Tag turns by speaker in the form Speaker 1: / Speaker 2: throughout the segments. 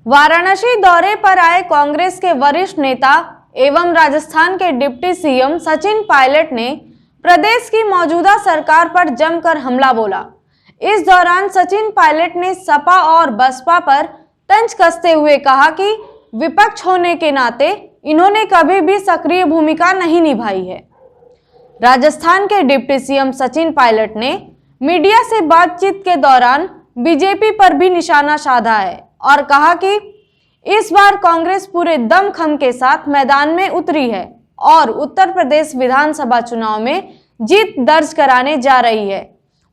Speaker 1: वाराणसी दौरे पर आए कांग्रेस के वरिष्ठ नेता एवं राजस्थान के डिप्टी सीएम सचिन पायलट ने प्रदेश की मौजूदा सरकार पर जमकर हमला बोला। इस दौरान सचिन पायलट ने सपा और बसपा पर तंज कसते हुए कहा कि विपक्ष होने के नाते इन्होंने कभी भी सक्रिय भूमिका नहीं निभाई है। राजस्थान के डिप्टी सीएम सचिन पायलट ने मीडिया से बातचीत के दौरान बीजेपी पर भी निशाना साधा है और कहा कि इस बार कांग्रेस पूरे दमखम के साथ मैदान में उतरी है और उत्तर प्रदेश विधानसभा चुनाव में जीत दर्ज कराने जा रही है।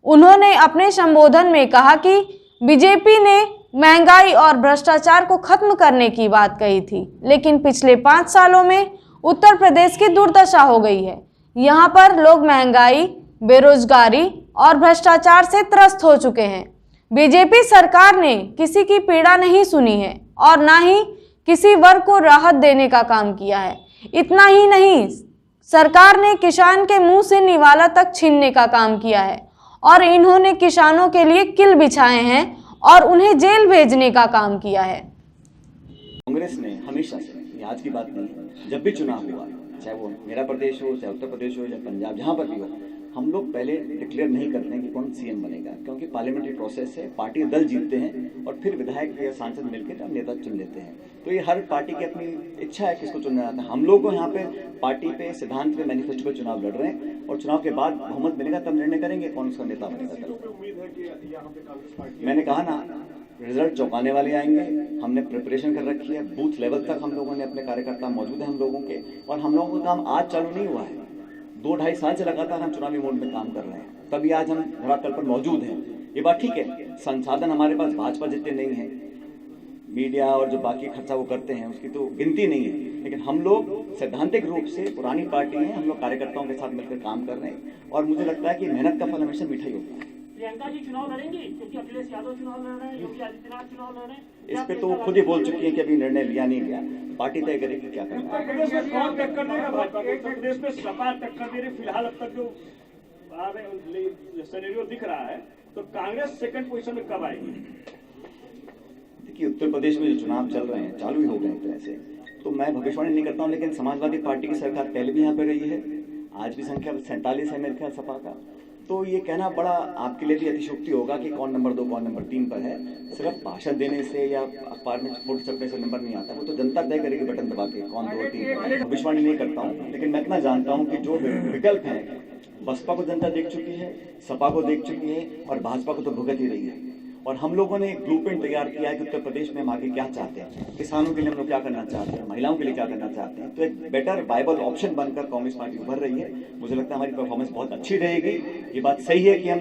Speaker 1: उन्होंने अपने संबोधन में कहा कि बीजेपी ने महंगाई और भ्रष्टाचार को खत्म करने की बात कही थी, लेकिन पिछले 5 सालों में उत्तर प्रदेश की दुर्दशा हो गई है। यहाँ पर लोग महंगाई, बेरोजगारी और भ्रष्टाचार से त्रस्त हो चुके हैं। बीजेपी सरकार ने किसी की पीड़ा नहीं सुनी है और ना ही किसी वर्ग को राहत देने का काम किया है। इतना ही नहीं, सरकार ने किसान के मुंह से निवाला तक छीनने का काम किया है और इन्होंने किसानों के लिए किल बिछाए हैं और उन्हें जेल भेजने का काम किया है।
Speaker 2: कांग्रेस ने हमेशा से, ये आज की बात नहीं है, जब भी चुनाव हुआ, चाहे वो मेरा प्रदेश हो, चाहे उत्तर प्रदेश हो, चाहे पंजाब, जहाँ पर भी हो, हम लोग पहले डिक्लेयर नहीं करते हैं कि कौन सीएम बनेगा, क्योंकि पार्लियामेंट्री प्रोसेस है, पार्टी दल जीतते हैं और फिर विधायक या सांसद मिलकर नेता चुन लेते हैं। तो ये हर पार्टी की अपनी इच्छा है किसको चुनना चाहता है। हम लोग को यहाँ पे पार्टी पे सिद्धांत पे मैनिफेस्टो पे चुनाव लड़ रहे हैं और चुनाव के बाद बहुमत मिलेगा तब निर्णय करेंगे कौन सा नेता बनेगा। मैंने कहा ना, रिजल्ट चौंकाने वाले आएंगे। हमने प्रिपरेशन कर रखी है, बूथ लेवल तक हम लोगों ने अपने कार्यकर्ता मौजूद हैं हम लोगों के, और हम लोगों का काम आज चालू नहीं हुआ है। 2-2.5 साल से लगातार हम चुनावी मोड में काम कर रहे हैं, तभी आज हम धरातल पर मौजूद हैं। ये बात ठीक है, संसाधन हमारे पास भाजपा जितने नहीं है, मीडिया और जो बाकी खर्चा वो करते हैं उसकी तो गिनती नहीं है, लेकिन हम लोग सैद्धांतिक रूप से पुरानी पार्टी हैं, हम लोग कार्यकर्ताओं के साथ मिलकर काम कर रहे हैं और मुझे लगता है कि मेहनत का फल हमेशा मीठा ही होता है।
Speaker 3: प्रियंका जी चुनाव लड़ेंगी क्योंकि अखिलेश यादव चुनाव लड़ रहे हैं, योगी आदित्यनाथ चुनाव लड़ रहे हैं।
Speaker 2: इस पे तो वो खुद ही बोल चुकी है कि अभी निर्णय लिया नहीं गया, पार्टी तय करेगी क्या करना है।
Speaker 3: उत्तर प्रदेश में कौन टक्कर देगा भाजपा को? उत्तर प्रदेश में सपा टक्कर दे रही फिलहाल, अब तक जो सिनेरियो दिख रहा है, तो कांग्रेस सेकंड पोजीशन में कब आएगी?
Speaker 2: देखिए, उत्तर प्रदेश में जो चुनाव चल रहे हैं, चालू ही हो गए एक तरह से, तो मैं भविष्यवाणी नहीं करता हूँ, लेकिन समाजवादी पार्टी की सरकार पहले भी यहाँ पे रही है, आज भी संख्या 47 है मेरे ख्याल सपा का। तो ये कहना बड़ा आपके लिए भी अतिशयोक्ति होगा कि कौन नंबर 2 कौन नंबर 3 पर है। सिर्फ भाषण देने से या अखबार में फोटो छपने से नंबर नहीं आता, वो तो जनता तय करेगी बटन दबा के कौन 2 और 3 पर। भविष्यवाणी नहीं करता हूँ, लेकिन मैं इतना जानता हूँ कि जो विकल्प है, बसपा को जनता देख चुकी है, सपा को देख चुकी है और भाजपा को तो भुगत ही रही है। और हम लोगों ने एक ब्लूप्रिंट तैयार किया है कि उत्तर प्रदेश में हम आगे क्या चाहते हैं, किसानों के लिए हम लोग क्या करना चाहते हैं, महिलाओं के लिए क्या करना चाहते हैं। तो एक बेटर वायबल ऑप्शन बनकर कांग्रेस पार्टी उभर रही है। मुझे लगता है हमारी परफॉर्मेंस बहुत अच्छी रहेगी। ये बात सही है कि हम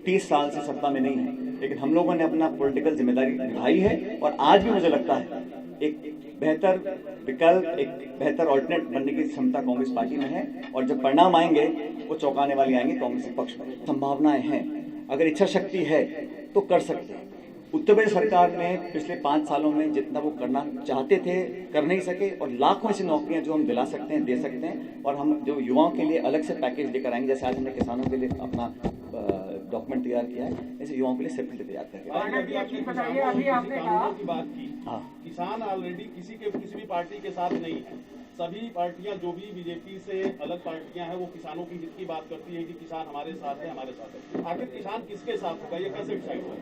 Speaker 2: 30 साल से सत्ता में नहीं हैं, लेकिन हम लोगों ने अपना पॉलिटिकल जिम्मेदारी निभाई है और आज भी मुझे लगता है एक बेहतर विकल्प, एक बेहतर ऑल्टरनेट बनने की क्षमता कांग्रेस पार्टी में है। और जब परिणाम आएंगे वो चौंकाने वाले आएंगे कांग्रेस के पक्ष में। संभावनाएं हैं, अगर इच्छा शक्ति है तो कर सकते हैं। उत्तर प्रदेश सरकार ने पिछले 5 सालों में जितना वो करना चाहते थे कर नहीं सके, और लाखों ऐसी नौकरियां जो हम दिला सकते हैं दे सकते हैं। और हम जो युवाओं के लिए अलग से पैकेज लेकर आएंगे, जैसे आज हमने किसानों के लिए अपना डॉक्यूमेंट तैयार किया है, ऐसे युवाओं के लिए सेपरेटली तैयार करके।
Speaker 4: हाँ, किसान ऑलरेडी किसी भी पार्टी के साथ नहीं है। सभी पार्टियां जो भी बीजेपी से अलग पार्टियां हैं वो किसानों की हित की बात करती है कि किसान हमारे साथ है, हमारे साथ है। आखिर किसान किसके साथ होगा, ये कैसे डिसाइड होगा?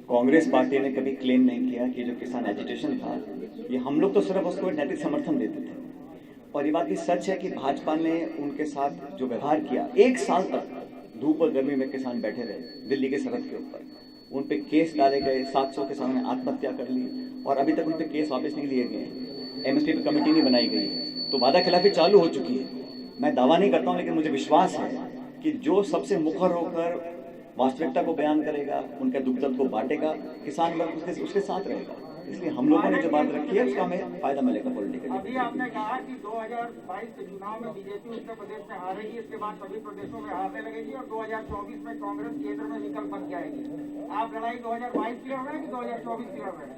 Speaker 2: कांग्रेस पार्टी ने कभी क्लेम नहीं किया कि जो किसान एजिटेशन था, ये हम लोग तो सिर्फ उसको नैतिक समर्थन देते थे। और ये बात भी सच है कि भाजपा ने उनके साथ जो व्यवहार किया, 1 साल तक धूप और गर्मी में किसान बैठे रहे दिल्ली के सरहद के ऊपर, उन पे केस डाले गए, 700 किसानों ने आत्महत्या कर ली और अभी तक उन पे केस वापस नहीं लिए गए। एमएसपी पे कमेटी नहीं बनाई गई है, तो वादा खिलाफी चालू हो चुकी है। मैं दावा नहीं करता हूं, लेकिन मुझे विश्वास है कि जो सबसे मुखर होकर वास्तविकता को बयान करेगा, उनके दुख दर्द को बांटेगा, किसान वर्ग उसके साथ रहेगा। इसलिए हम लोगों ने जो बात रखी है उसका हमें फायदा मिलेगा पॉलिटिकली।
Speaker 3: अभी आपने कहा कि 2022 के चुनाव में बीजेपी उत्तर प्रदेश में हारेगी, इसके बाद सभी प्रदेशों में हारने लगेगी और 2024 में कांग्रेस केंद्र में विकल्प बन जाएगी। आप लड़ाई 2022 की लड़ रहे हैं कि 2024 की लड़ रहे हैं?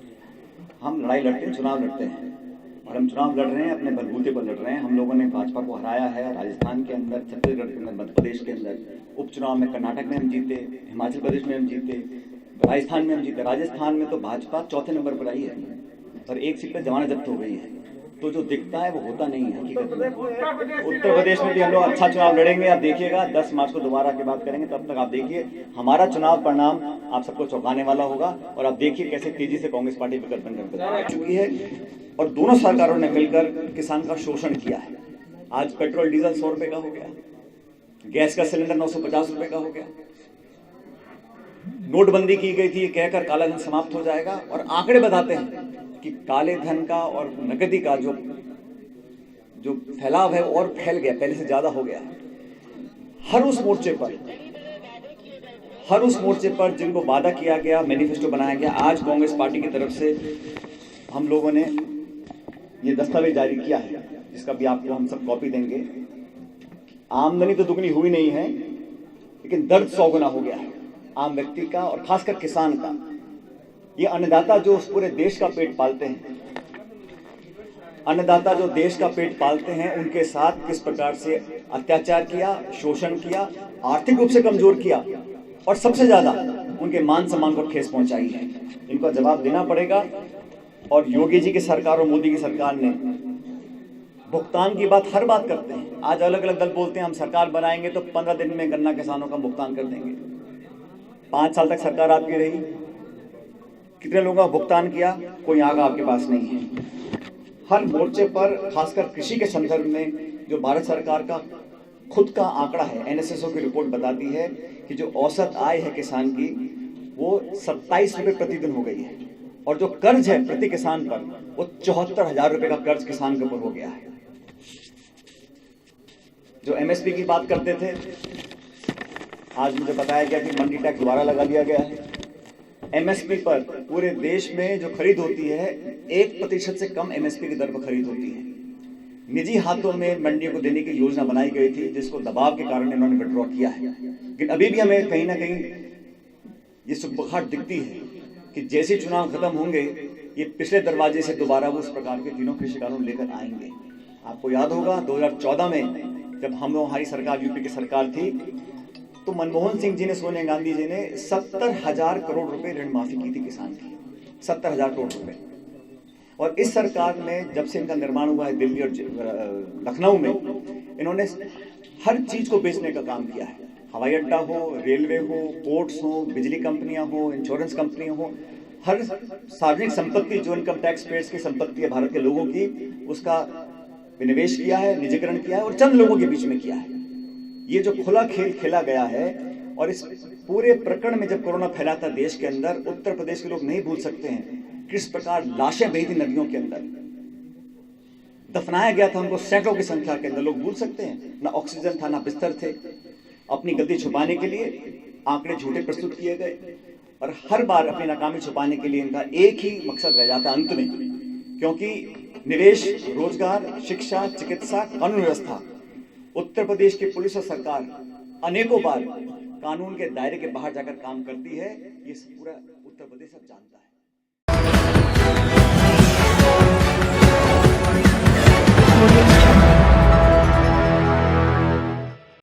Speaker 2: हम लड़ाई लड़ते हैं, चुनाव लड़ते हैं, और हम चुनाव लड़ रहे हैं अपने बलबूते पर लड़ रहे हैं। हम लोगों ने भाजपा को हराया है राजस्थान के अंदर, छत्तीसगढ़ के अंदर, मध्य प्रदेश के अंदर, उपचुनाव में कर्नाटक में हम जीते, हिमाचल प्रदेश में हम जीते, राजस्थान में हम जीते। राजस्थान में तो भाजपा 4थे नंबर पर आई है, और एक सीट पर जमानत जब्त हो गई है। तो जो दिखता है वो होता नहीं है हकीकत में। उत्तर प्रदेश में भी हम लोग अच्छा चुनाव लड़ेंगे। आप देखिएगा 10 मार्च को दोबारा की बात करेंगे, तब तक आप देखिए हमारा चुनाव परिणाम आप सबको चौंकाने वाला होगा। और आप देखिए कैसे तेजी से कांग्रेस पार्टी विकल्प बनकर चुकी है और दोनों सरकारों ने मिलकर किसान का शोषण किया है। आज पेट्रोल डीजल 100 रुपए का हो गया, गैस का सिलेंडर 950 रुपए का हो गया। नोटबंदी की गई थी कहकर काला धन समाप्त हो जाएगा, और आंकड़े बताते हैं कि काले धन का और नकदी का जो फैलाव है और फैल गया, पहले से ज्यादा हो गया है। हर उस मोर्चे पर जिनको वादा किया गया, मैनिफेस्टो बनाया गया, आज कांग्रेस पार्टी की तरफ से हम लोगों ने ये दस्तावेज जारी किया है, जिसका भी आपको हम सब कॉपी देंगे। आमदनी तो दुगनी हुई नहीं है, लेकिन दर्द 100 गुना हो गया है आम व्यक्ति का और खासकर किसान का। ये अन्नदाता जो उस पूरे देश का पेट पालते हैं, अन्नदाता जो देश का पेट पालते हैं, उनके साथ किस प्रकार से अत्याचार किया, शोषण किया, आर्थिक रूप से कमजोर किया और सबसे ज्यादा उनके मान सम्मान को ठेस पहुंचाई है। इनका जवाब देना पड़ेगा। और योगी जी की सरकार और मोदी की सरकार ने भुगतान की बात हर बात करते हैं। आज अलग अलग दल बोलते हैं हम सरकार बनाएंगे तो 15 दिन में गन्ना किसानों का भुगतान कर देंगे। 5 साल तक सरकार आपकी रही, कितने लोगों का भुगतान किया? कोई आंकड़ा आपके पास नहीं है। हर मोर्चे पर खासकर कृषि के संदर्भ में जो भारत सरकार का खुद का आंकड़ा है, एनएसएसओ की रिपोर्ट बताती है कि जो औसत आय है किसान की वो 27 रुपए प्रतिदिन हो गई है, और जो कर्ज है प्रति किसान पर वो 74,000 रुपए का कर्ज किसान के ऊपर हो गया है। जो एमएसपी की बात करते थे, आज मुझे बताया गया कि मंडी टैक्स दोबारा लगा दिया गया है। एमएसपी पर पूरे देश में जो खरीद होती है 1% से कम एमएसपी की दर पर खरीद होती है। निजी हाथों में मंडियों को देने की योजना बनाई गई थी, जिसको दबाव के कारण इन्होंने विड्रॉ किया है। लेकिन अभी भी हमें कहीं ना कहीं ये सुबुखाहट दिखती है कि जैसे चुनाव खत्म होंगे ये पिछले दरवाजे से दोबारा वो उस प्रकार के तीनों कृषि कानून लेकर आएंगे। आपको याद होगा 2014 में जब हमारी सरकार यूपी की सरकार थी, तो मनमोहन सिंह जी ने, सोनिया गांधी जी ने 70,000 करोड़ रुपए ऋण माफी की थी किसान की, 70,000 करोड़ रुपए। और इस सरकार ने जब से इनका निर्माण हुआ है दिल्ली और लखनऊ में, इन्होंने हर चीज को बेचने का काम किया है। हवाई अड्डा हो, रेलवे हो, पोर्ट्स हो, बिजली कंपनियां हो, इंश्योरेंस कंपनियां हो, हर सार्वजनिक संपत्ति जो इनकम टैक्स पेयर्स की संपत्ति है भारत के लोगों की, उसका विनिवेश किया है, निजीकरण किया है और चंद लोगों के बीच में किया है। ये जो खुला खेल खेला गया है, और इस पूरे प्रकरण में जब कोरोना फैला था देश के अंदर, उत्तर प्रदेश के लोग नहीं भूल सकते हैं किस प्रकार लाशें बही थी नदियों के अंदर, दफनाया गया था उनको सैकड़ों की संख्या के अंदर। लोग भूल सकते हैं? ना ऑक्सीजन था, ना बिस्तर थे। अपनी गलती छुपाने के लिए आंकड़े झूठे प्रस्तुत किए गए, और हर बार अपनी नाकामी छुपाने के लिए इनका एक ही मकसद रह जाता अंत में, क्योंकि निवेश, रोजगार, शिक्षा, चिकित्सा, कानून व्यवस्था, उत्तर प्रदेश की पुलिस और सरकार अनेकों बार कानून के दायरे के बाहर जाकर काम करती है। ये पूरा उत्तर प्रदेश अब जानता है।